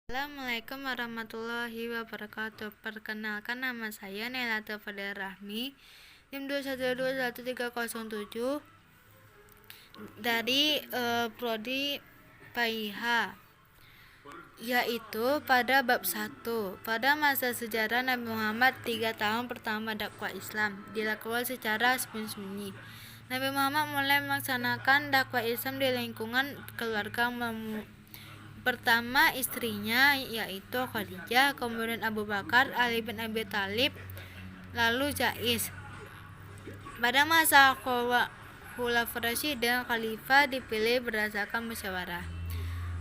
Assalamualaikum warahmatullahi wabarakatuh. Perkenalkan, nama saya Nailatul Fadil Rahmi, NIM 2121307 dari Prodi PAIH, yaitu pada bab 1. Pada masa sejarah Nabi Muhammad 3 tahun pertama dakwah Islam dilakukan secara sembunyi-sembunyi. Nabi Muhammad mulai melaksanakan dakwah Islam di lingkungan keluarga pertama istrinya, yaitu Khadijah, kemudian Abu Bakar, Ali bin Abi Thalib, lalu Jais. Pada masa Khulafaur Rasyidin, khalifah dipilih berdasarkan musyawarah.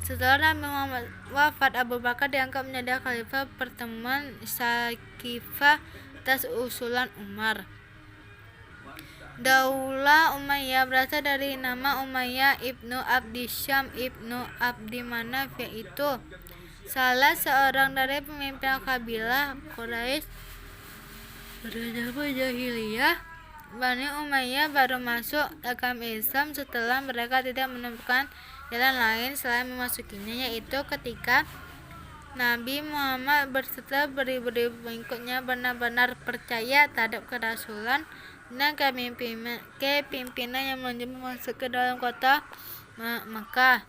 Setelah Nabi Muhammad wafat, Abu Bakar diangkat menjadi khalifah. Pertemuan Saqifah atas usulan Umar. Daulah Umayyah berasal dari nama Umayyah ibnu Abdisyam ibnu Abdi Manaf, yaitu salah seorang dari pemimpin kabilah Quraisy pada zaman jahiliyah. Bani Umayyah baru masuk agama Islam setelah mereka tidak menemukan jalan lain selain memasukinya, yaitu ketika Nabi Muhammad berserta beribu-ribu pengikutnya benar-benar percaya terhadap kerasulan dan kepimpinan yang menjemput masuk ke dalam kota Mekah.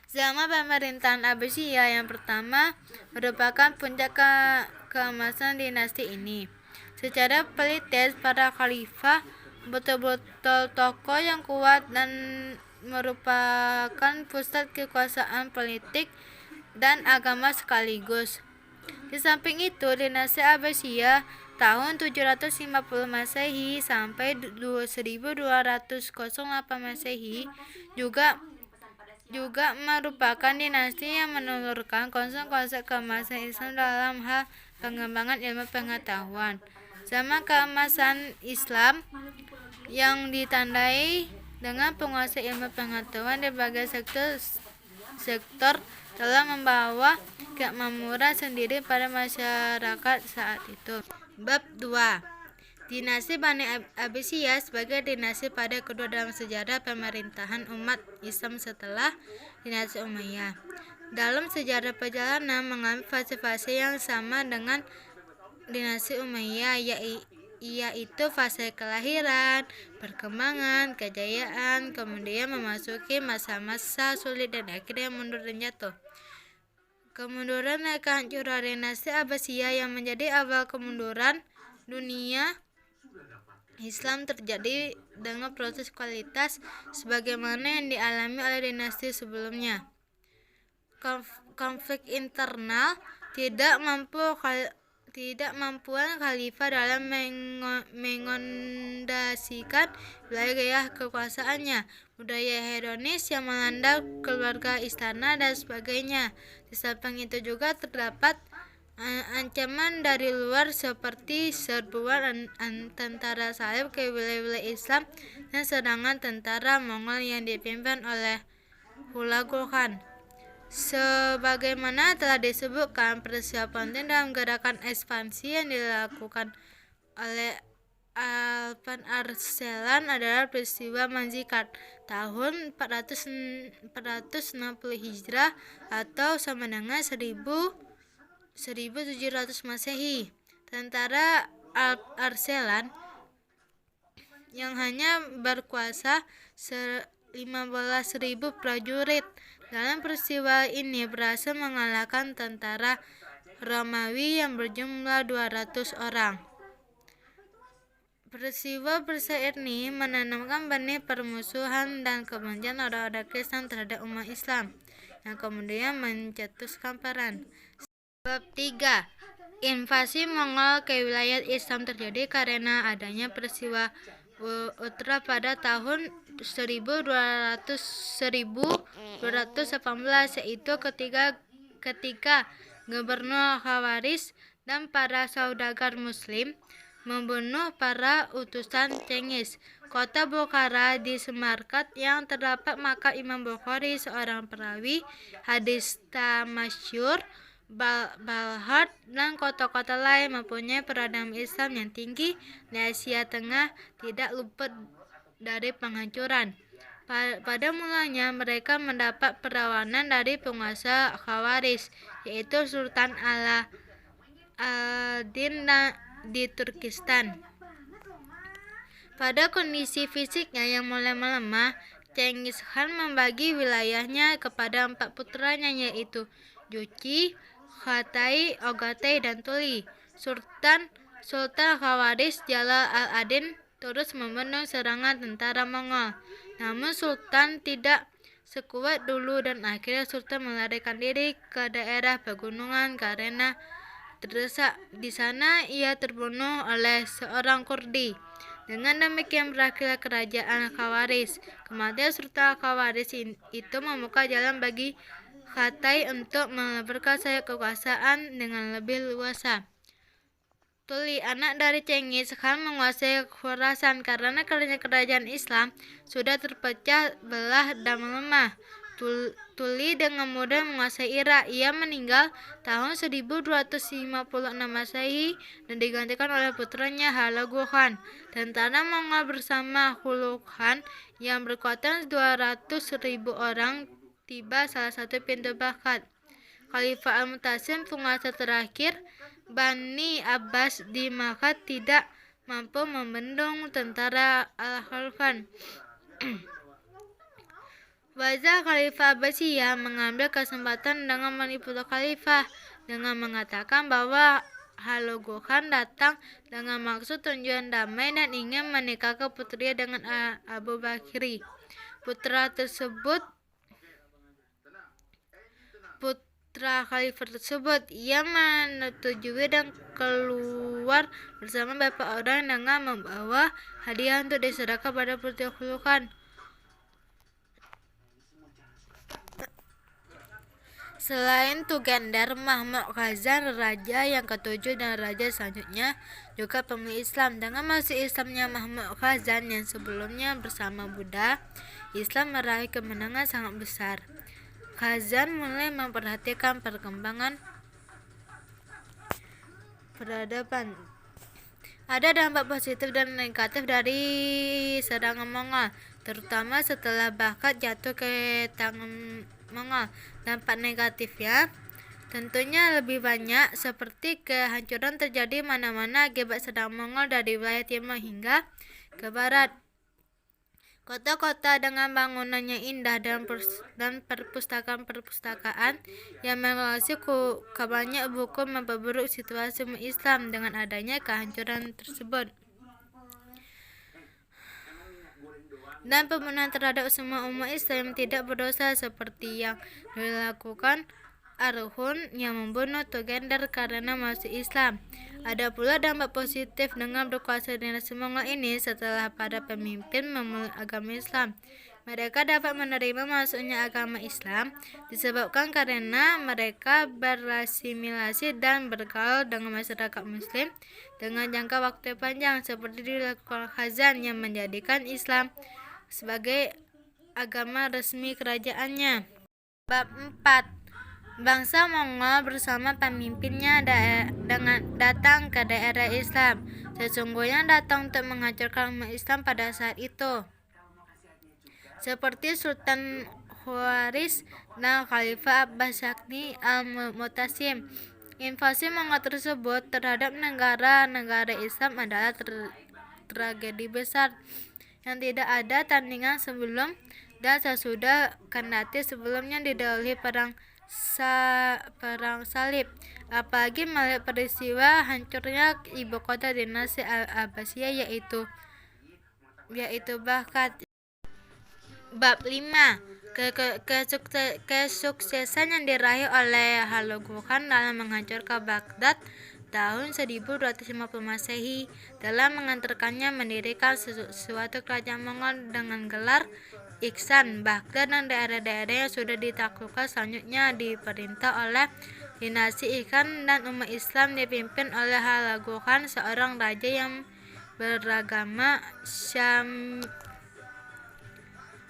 Zaman pemerintahan Abbasiyah yang pertama merupakan puncak keemasan dinasti ini. Secara politis, para khalifah betul-betul tokoh yang kuat dan merupakan pusat kekuasaan politik dan agama sekaligus. Di samping itu, dinasti Abbasiyah tahun 750 Masehi sampai 1208 Masehi juga merupakan dinasti yang menelurkan konsep-konsep keemasan Islam dalam hal pengembangan ilmu pengetahuan. Zaman keemasan Islam yang ditandai dengan penguasaan ilmu pengetahuan di berbagai sektor telah membawa kemakmuran sendiri pada masyarakat saat itu. Bab 2. Dinasti Bani Abbasiyah sebagai dinasti pada kedua dalam sejarah pemerintahan umat Islam setelah dinasti Umayyah. Dalam sejarah perjalanan mengalami fase-fase yang sama dengan dinasti Umayyah, yaitu fase kelahiran, perkembangan, kejayaan, kemudian memasuki masa-masa sulit dan akhirnya mundur dan jatuh. Kemunduran dan kehancuran dinasti Abbasiyah yang menjadi awal kemunduran dunia Islam terjadi dengan proses kualitas sebagaimana yang dialami oleh dinasti sebelumnya. Konflik internal, tidak mampuan khalifah dalam mengondasikan wilayah kekuasaannya, budaya hedonis yang melanda keluarga istana dan sebagainya. Di samping itu juga terdapat ancaman dari luar seperti serbuan tentara salib ke wilayah Islam dan serangan tentara Mongol yang dipimpin oleh Hulagu Khan. Sebagaimana telah disebutkan, persiapan dalam gerakan ekspansi yang dilakukan oleh Alpan Arselan adalah peristiwa Manzikert tahun 460 Hijrah atau sama dengan 1700 Masehi. Tentara Arselan yang hanya berkuasa 15.000 prajurit dalam peristiwa ini berhasil mengalahkan tentara Romawi yang berjumlah 200 orang. Peristiwa besar ini menanamkan benih permusuhan dan kebencian orang-orang Kristen terhadap umat Islam yang kemudian mencetuskan perang. Bab 3. Invasi Mongol ke wilayah Islam terjadi karena adanya peristiwa Uttara pada tahun 1218, yaitu ketika Gubernur Khawarizm dan para saudagar muslim membunuh para utusan Cengiz. Kota Bukhara di Samarkand yang terdapat makam Imam Bukhari, seorang perawi hadis masyhur, Balhad dan kota-kota lain mempunyai peradaban Islam yang tinggi di Asia Tengah tidak luput dari penghancuran. Pada mulanya mereka mendapat perlawanan dari penguasa Khawarij, yaitu Sultan Ala-ad-Din di Turkistan. Pada kondisi fisiknya yang mulai melemah, Chenghis Khan membagi wilayahnya kepada 4 putranya, yaitu Juchi, Khatai, Ogatay, dan Tuli. Sultan Khawarij Jalal al-Adin terus membunuh serangan tentara Mongol. Namun Sultan tidak sekuat dulu dan akhirnya Sultan melarikan diri ke daerah pegunungan karena terdesak. Di sana ia terbunuh oleh seorang Kurdi. Dengan demikian berakhirlah kerajaan Khawarij. Kematian Sultan Khawarij itu membuka jalan bagi Khatai untuk melebarkan sayap kekuasaan dengan lebih luas. Tuli, anak dari Chenghis Khan, menguasai Khurasan karena kerajaan Islam sudah terpecah belah dan melemah. Tuli dengan mudah menguasai Irak. Ia meninggal tahun 1256 Masehi dan digantikan oleh putranya Hulagu Khan. Tentara Mongol bersama Hulagu Khan yang berkuatan 200.000 orang tiba salah satu pintu Baghdad. Khalifah Al-Mu'tasim, penguasa terakhir Bani Abbas di Makkah, tidak mampu membendung tentara Al-Khalifah. Wazir Khalifah Abbasiyah mengambil kesempatan dengan menipu Khalifah dengan mengatakan bahwa Hulagu Khan datang dengan maksud tujuan damai dan ingin menikahkan putrinya dengan Abu Bakri. Putra Khalifah tersebut ia menyetujui dan keluar bersama beberapa orang dengan membawa hadiah untuk diserahkan pada putri Hulagu Khan. Selain Tugandar, Mahmud Ghazan, raja yang ketujuh dan raja selanjutnya, juga pemilih Islam. Dengan masuk Islamnya Mahmud Ghazan yang sebelumnya bersama Buddha, Islam meraih kemenangan sangat besar. Ghazan mulai memperhatikan perkembangan peradaban. Ada dampak positif dan negatif dari serangan Mongol, terutama setelah Baghdad jatuh ke tangan Mongol. Dampak negatifnya tentunya lebih banyak, seperti kehancuran terjadi mana-mana akibat serangan Mongol dari wilayah timur hingga ke barat. Kota-kota dengan bangunannya indah dan perpustakaan yang mengoleksi banyak buku memperburuk situasi umat Islam dengan adanya kehancuran tersebut. Dan pembunuhan terhadap semua umat Islam yang tidak berdosa seperti yang dilakukan Arghun yang membunuh Tugandar karena masuk Islam. Ada pula dampak positif dengan berkuasa dinasti Mongol ini. Setelah para pemimpin memeluk agama Islam, mereka dapat menerima masuknya agama Islam disebabkan karena mereka berasimilasi dan bergaul dengan masyarakat Muslim dengan jangka waktu panjang, seperti dilakukan Ghazan yang menjadikan Islam sebagai agama resmi kerajaannya. Bab 4. Bangsa Mongol bersama pemimpinnya datang ke daerah Islam. Sesungguhnya datang untuk menghancurkan umat Islam pada saat itu, seperti Sultan Khawarij dan Khalifah Abbas yakni Al-Mu'tasim. Invasi Mongol tersebut terhadap negara-negara Islam adalah tragedi besar yang tidak ada tandingan sebelum dan sesudah, kendati sebelumnya didahului perang salib. Apalagi melihat peristiwa hancurnya ibu kota dinasti Al-Abbasiyah yaitu Baghdad. Bab 5. Kesuksesan yang diraih oleh Hulagu Khan dalam menghancurkan Baghdad tahun 1250 Masehi dalam mengantarkannya mendirikan suatu kerajaan Mongol dengan gelar Iksan. Baghdad dan daerah-daerah yang sudah ditaklukkan selanjutnya diperintah oleh dinasti Iksan, dan umat Islam dipimpin oleh Hulagu Khan, seorang raja yang beragama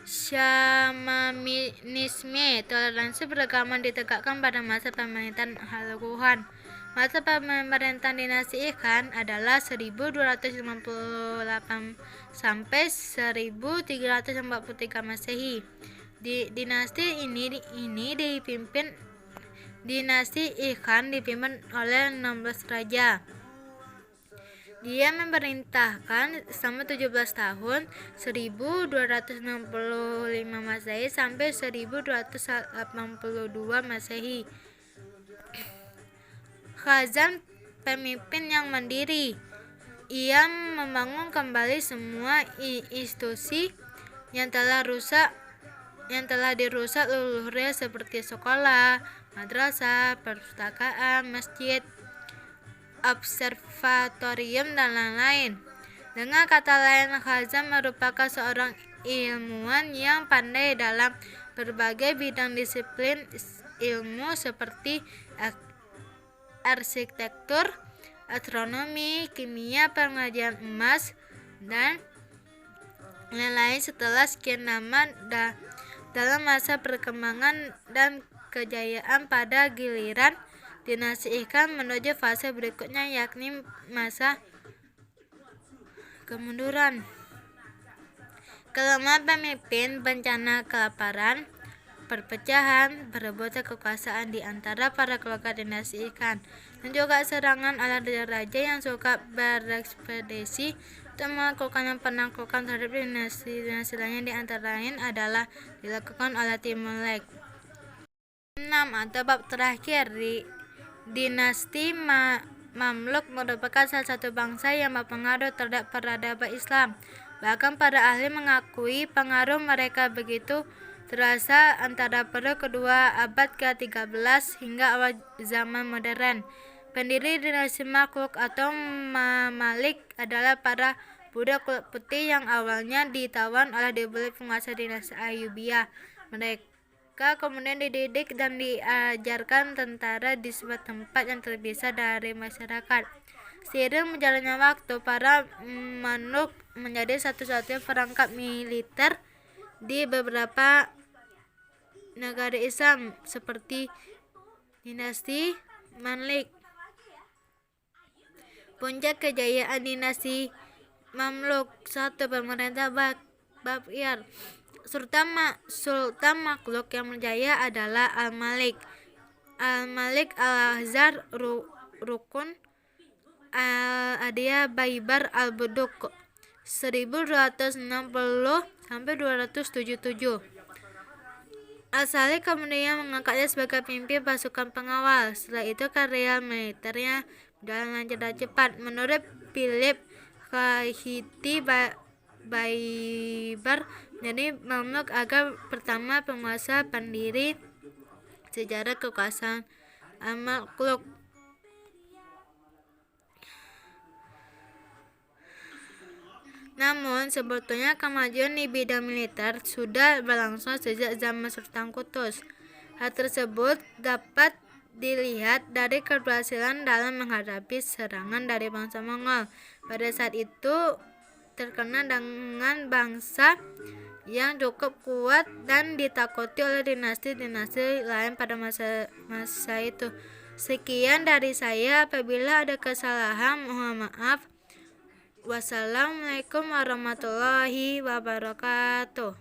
Syamanisme. Toleransi beragama ditegakkan pada masa pemerintahan Hulagu Khan. Masa pemerintahan dinasti Khan adalah 1258 sampai 1343 Masehi. Dinasti Khan dipimpin oleh 16 raja. Dia memerintahkan selama 17 tahun 1265 Masehi sampai 1282 Masehi. Khazan pemimpin yang mandiri. Ia membangun kembali semua institusi yang telah dirusak leluhurnya seperti sekolah, madrasah, perpustakaan, masjid, observatorium, dan lain-lain. Dengan kata lain, Khazan merupakan seorang ilmuwan yang pandai dalam berbagai bidang disiplin ilmu seperti arsitektur, astronomi, kimia, pengrajin emas, dan lain-lain. Setelah sekian lama dalam masa perkembangan dan kejayaan, pada giliran dinasti Khan menuju fase berikutnya, yakni masa kemunduran. Kelemahan pemimpin, bencana kelaparan, perpecahan, perebutan kekuasaan di antara para keluarga dinasti Khan, dan juga serangan oleh raja yang suka berekspedisi untuk melakukan penaklukan terhadap dinasti lainnya, di antara lain adalah dilakukan oleh Timur Leste. 6. Atau bab terakhir, dinasti Mamluk merupakan salah satu bangsa yang berpengaruh terhadap peradaban Islam. Bahkan para ahli mengakui pengaruh mereka begitu terasa antara pada kedua abad ke-13 hingga awal zaman modern. Pendiri dinasti Mamluk atau Mamalik adalah para budak kulit putih yang awalnya ditawan oleh dibeli penguasa dinasti Ayyubiyah. Mereka kemudian dididik dan diajarkan tentara di sebuah tempat yang terpisah dari masyarakat. Seiring berjalannya waktu, para Mamluk menjadi satu-satunya perangkat militer di beberapa negara Islam seperti dinasti Mamalik. Puncak kejayaan dinasti Mamluk. 1. Pemerintah Babiyar. Sultan Mamluk yang berjaya adalah Al-Malik Al-Azhar Rukun Al-Adia Baibar Al-Buduk 1260 sampai 277. Al-Salih kemudian mengangkatnya sebagai pemimpin pasukan pengawal. Setelah itu karya militernya berjalan lancar dan cepat. Menurut Philip Kahiti, Baibar menjadi Mamluk agar pertama penguasa pendiri sejarah kekuasaan Al-Mamluk. Namun sebetulnya kemajuan di bidang militer sudah berlangsung sejak zaman Sultan Qutuz. Hal tersebut dapat dilihat dari keberhasilan dalam menghadapi serangan dari bangsa Mongol. Pada saat itu terkenal dengan bangsa yang cukup kuat dan ditakuti oleh dinasti-dinasti lain pada masa itu. Sekian dari saya. Apabila ada kesalahan, mohon maaf. Wassalamualaikum warahmatullahi wabarakatuh.